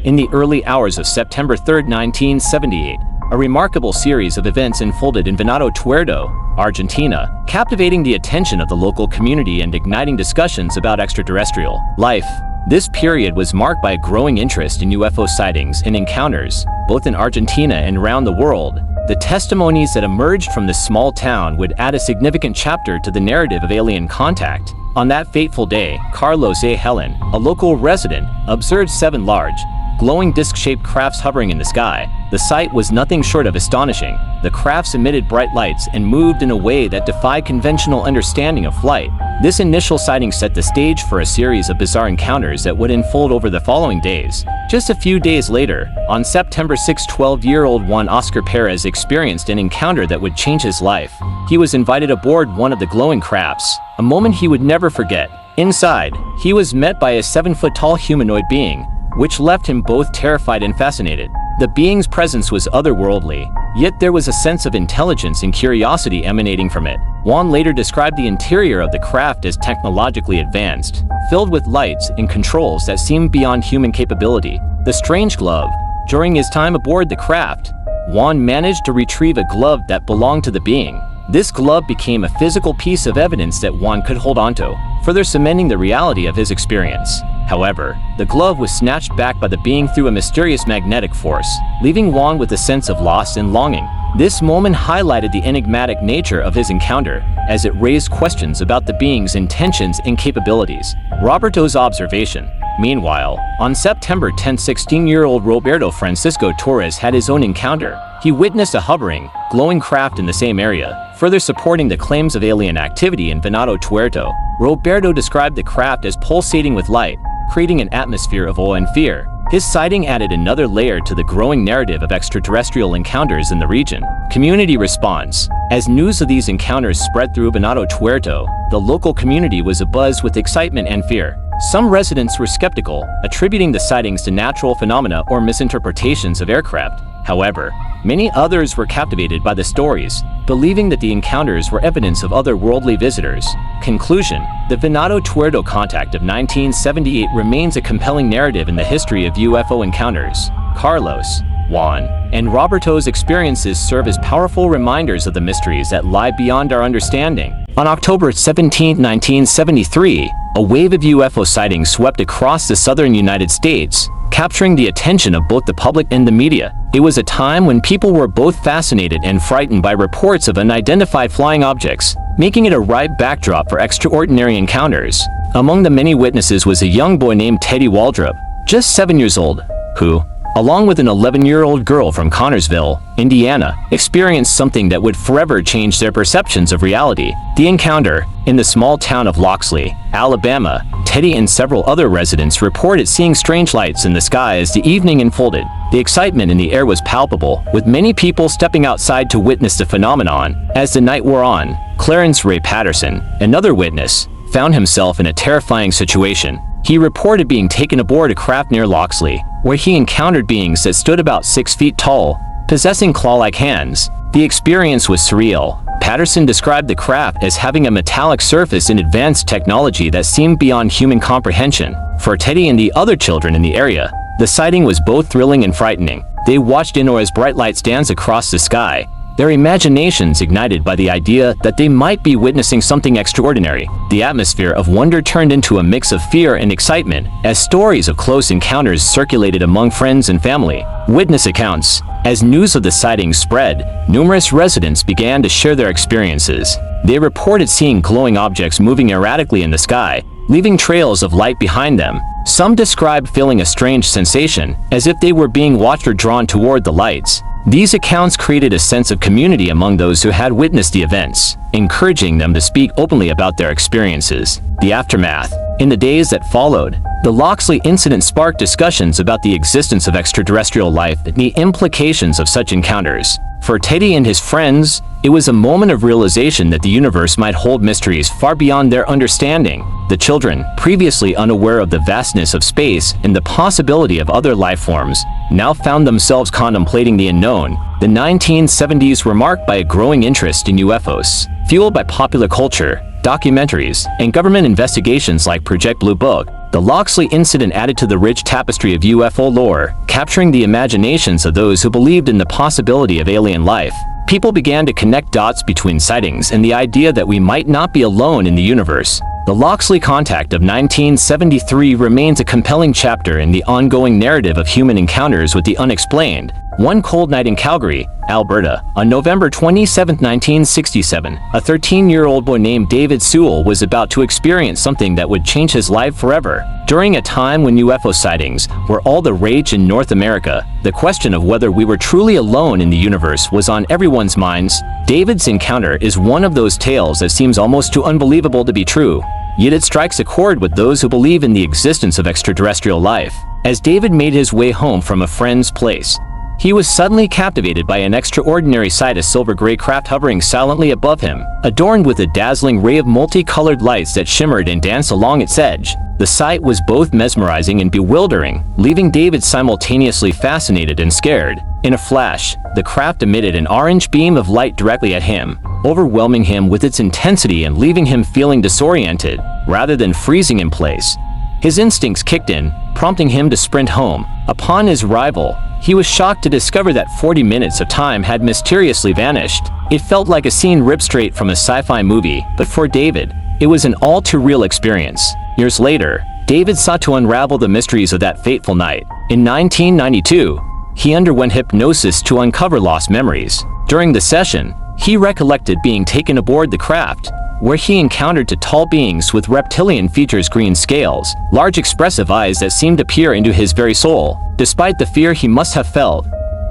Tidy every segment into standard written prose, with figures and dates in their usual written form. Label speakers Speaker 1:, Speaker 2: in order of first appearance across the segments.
Speaker 1: In the early hours of September 3, 1978, a remarkable series of events unfolded in Venado Tuerto, Argentina, captivating the attention of the local community and igniting discussions about extraterrestrial life. This period was marked by a growing interest in UFO sightings and encounters, both in Argentina and around the world. The testimonies that emerged from this small town would add a significant chapter to the narrative of alien contact. On that fateful day, Carlos A. Helen, a local resident, observed 7 large, glowing disc-shaped crafts hovering in the sky. The sight was nothing short of astonishing. The crafts emitted bright lights and moved in a way that defied conventional understanding of flight. This initial sighting set the stage for a series of bizarre encounters that would unfold over the following days. Just a few days later, on September 6, 12-year-old Juan Oscar Perez experienced an encounter that would change his life. He was invited aboard one of the glowing crafts, a moment he would never forget. Inside, he was met by a 7-foot-tall humanoid being, which left him both terrified and fascinated. The being's presence was otherworldly, yet there was a sense of intelligence and curiosity emanating from it. Juan later described the interior of the craft as technologically advanced, filled with lights and controls that seemed beyond human capability. The strange glove. During his time aboard the craft, Juan managed to retrieve a glove that belonged to the being. This glove became a physical piece of evidence that Juan could hold onto, further cementing the reality of his experience. However, the glove was snatched back by the being through a mysterious magnetic force, leaving Juan with a sense of loss and longing. This moment highlighted the enigmatic nature of his encounter, as it raised questions about the being's intentions and capabilities. Roberto's observation. Meanwhile, on September 10, 16-year-old Roberto Francisco Torres had his own encounter. He witnessed a hovering, glowing craft in the same area, further supporting the claims of alien activity in Venado Tuerto. Roberto described the craft as pulsating with light, creating an atmosphere of awe and fear. His sighting added another layer to the growing narrative of extraterrestrial encounters in the region. Community response. As news of these encounters spread through Venado Tuerto, the local community was abuzz with excitement and fear. Some residents were skeptical, attributing the sightings to natural phenomena or misinterpretations of aircraft. However, many others were captivated by the stories, believing that the encounters were evidence of otherworldly visitors. Conclusion. The Venado Tuerto contact of 1978 remains a compelling narrative in the history of UFO encounters. Carlos, Juan, and Roberto's experiences serve as powerful reminders of the mysteries that lie beyond our understanding. On October 17, 1973, a wave of UFO sightings swept across the southern United States, capturing the attention of both the public and the media. It was a time when people were both fascinated and frightened by reports of unidentified flying objects, making it a ripe backdrop for extraordinary encounters. Among the many witnesses was a young boy named Teddy Waldrop, just 7 years old, who, along with an 11-year-old girl from Connorsville, Indiana, experienced something that would forever change their perceptions of reality. The encounter. In the small town of Loxley, Alabama, Teddy and several other residents reported seeing strange lights in the sky as the evening unfolded. The excitement in the air was palpable, with many people stepping outside to witness the phenomenon. As the night wore on, Clarence Ray Patterson, another witness, found himself in a terrifying situation. He reported being taken aboard a craft near Loxley, where he encountered beings that stood about 6 feet tall, possessing claw-like hands. The experience was surreal. Patterson described the craft as having a metallic surface and advanced technology that seemed beyond human comprehension. For Teddy and the other children in the area, the sighting was both thrilling and frightening. They watched in awe as bright lights danced across the sky, their imaginations ignited by the idea that they might be witnessing something extraordinary. The atmosphere of wonder turned into a mix of fear and excitement as stories of close encounters circulated among friends and family. Witness accounts. As news of the sightings spread, numerous residents began to share their experiences. They reported seeing glowing objects moving erratically in the sky, leaving trails of light behind them. Some described feeling a strange sensation, as if they were being watched or drawn toward the lights. These accounts created a sense of community among those who had witnessed the events, encouraging them to speak openly about their experiences. The aftermath. In the days that followed, the Loxley incident sparked discussions about the existence of extraterrestrial life and the implications of such encounters. For Teddy and his friends, it was a moment of realization that the universe might hold mysteries far beyond their understanding. The children, previously unaware of the vastness of space and the possibility of other life forms, now found themselves contemplating the unknown. The 1970s were marked by a growing interest in UFOs, fueled by popular culture, documentaries, and government investigations like Project Blue Book. The Locksley incident added to the rich tapestry of UFO lore, capturing the imaginations of those who believed in the possibility of alien life. People began to connect dots between sightings and the idea that we might not be alone in the universe. The Locksley contact of 1973 remains a compelling chapter in the ongoing narrative of human encounters with the unexplained. One cold night in Calgary, Alberta, on November 27, 1967, a 13-year-old boy named David Sewell was about to experience something that would change his life forever. During a time when UFO sightings were all the rage in North America, the question of whether we were truly alone in the universe was on everyone's minds. David's encounter is one of those tales that seems almost too unbelievable to be true, yet it strikes a chord with those who believe in the existence of extraterrestrial life. As David made his way home from a friend's place, he was suddenly captivated by an extraordinary sight: a silver-gray craft hovering silently above him, adorned with a dazzling ray of multicolored lights that shimmered and danced along its edge. The sight was both mesmerizing and bewildering, leaving David simultaneously fascinated and scared. In a flash, the craft emitted an orange beam of light directly at him, overwhelming him with its intensity and leaving him feeling disoriented, rather than freezing in place. His instincts kicked in, prompting him to sprint home. Upon his arrival, he was shocked to discover that 40 minutes of time had mysteriously vanished. It felt like a scene ripped straight from a sci-fi movie, but for David, it was an all-too-real experience. Years later, David sought to unravel the mysteries of that fateful night. In 1992, he underwent hypnosis to uncover lost memories. During the session, he recollected being taken aboard the craft, where he encountered two tall beings with reptilian features, green scales, large expressive eyes that seemed to peer into his very soul. Despite the fear he must have felt,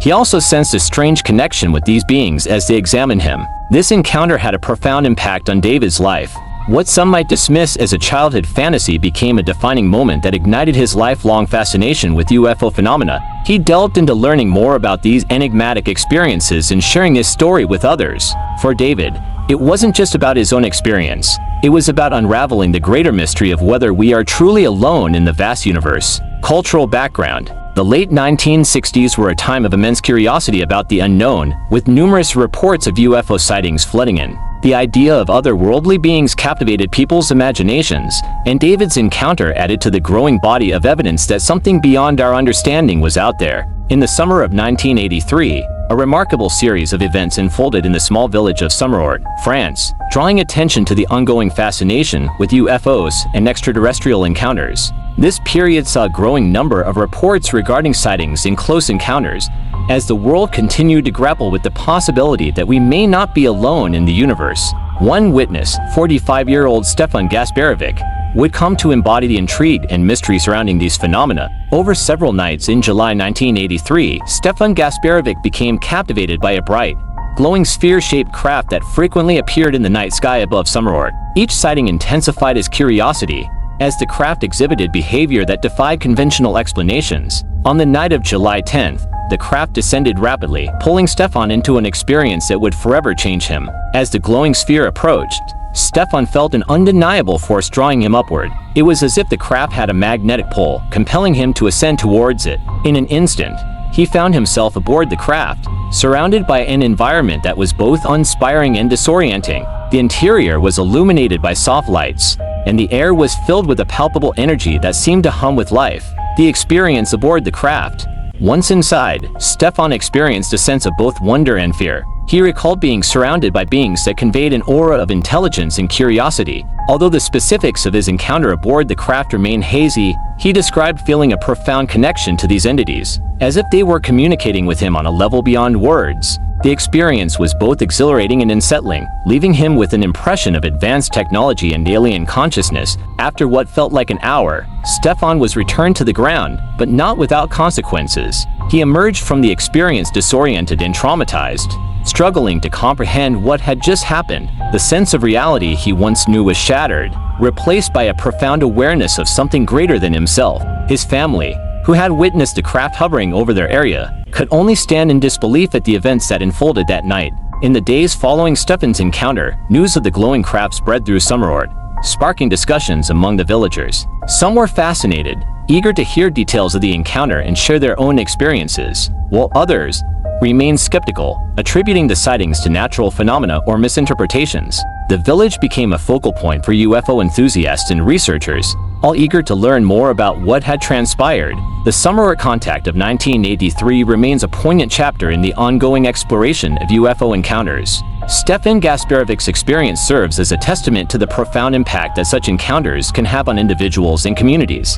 Speaker 1: he also sensed a strange connection with these beings as they examined him. This encounter had a profound impact on David's life. What some might dismiss as a childhood fantasy became a defining moment that ignited his lifelong fascination with UFO phenomena. He delved into learning more about these enigmatic experiences and sharing his story with others. For David, it wasn't just about his own experience. It was about unraveling the greater mystery of whether we are truly alone in the vast universe. Cultural background. The late 1960s were a time of immense curiosity about the unknown, with numerous reports of UFO sightings flooding in. The idea of otherworldly beings captivated people's imaginations, and David's encounter added to the growing body of evidence that something beyond our understanding was out there. In the summer of 1983, a remarkable series of events unfolded in the small village of Sommerort, France, drawing attention to the ongoing fascination with UFOs and extraterrestrial encounters. This period saw a growing number of reports regarding sightings and close encounters, as the world continued to grapple with the possibility that we may not be alone in the universe. One witness, 45-year-old Stefan Gasparovic, would come to embody the intrigue and mystery surrounding these phenomena. Over several nights in July 1983, Stefan Gasparovic became captivated by a bright, glowing sphere-shaped craft that frequently appeared in the night sky above Sommerort. Each sighting intensified his curiosity, as the craft exhibited behavior that defied conventional explanations. On the night of July 10th, the craft descended rapidly, pulling Stefan into an experience that would forever change him. As the glowing sphere approached, Stefan felt an undeniable force drawing him upward. It was as if the craft had a magnetic pull, compelling him to ascend towards it. In an instant, he found himself aboard the craft, surrounded by an environment that was both inspiring and disorienting. The interior was illuminated by soft lights, and the air was filled with a palpable energy that seemed to hum with life. The experience aboard the craft. Once inside, Stefan experienced a sense of both wonder and fear. He recalled being surrounded by beings that conveyed an aura of intelligence and curiosity. Although the specifics of his encounter aboard the craft remain hazy, he described feeling a profound connection to these entities, as if they were communicating with him on a level beyond words. The experience was both exhilarating and unsettling, leaving him with an impression of advanced technology and alien consciousness. After what felt like an hour, Stefan was returned to the ground, but not without consequences. He emerged from the experience disoriented and traumatized, struggling to comprehend what had just happened. The sense of reality he once knew was shattered, replaced by a profound awareness of something greater than himself. His family, who had witnessed the craft hovering over their area, could only stand in disbelief at the events that unfolded that night. In the days following Stefan's encounter, news of the glowing craft spread through Sommerort, sparking discussions among the villagers. Some were fascinated, eager to hear details of the encounter and share their own experiences, while others remained skeptical, attributing the sightings to natural phenomena or misinterpretations. The village became a focal point for UFO enthusiasts and researchers, All eager to learn more about what had transpired, the Summer at Contact of 1983 remains a poignant chapter in the ongoing exploration of UFO encounters. Stefan Gasparevic's experience serves as a testament to the profound impact that such encounters can have on individuals and communities.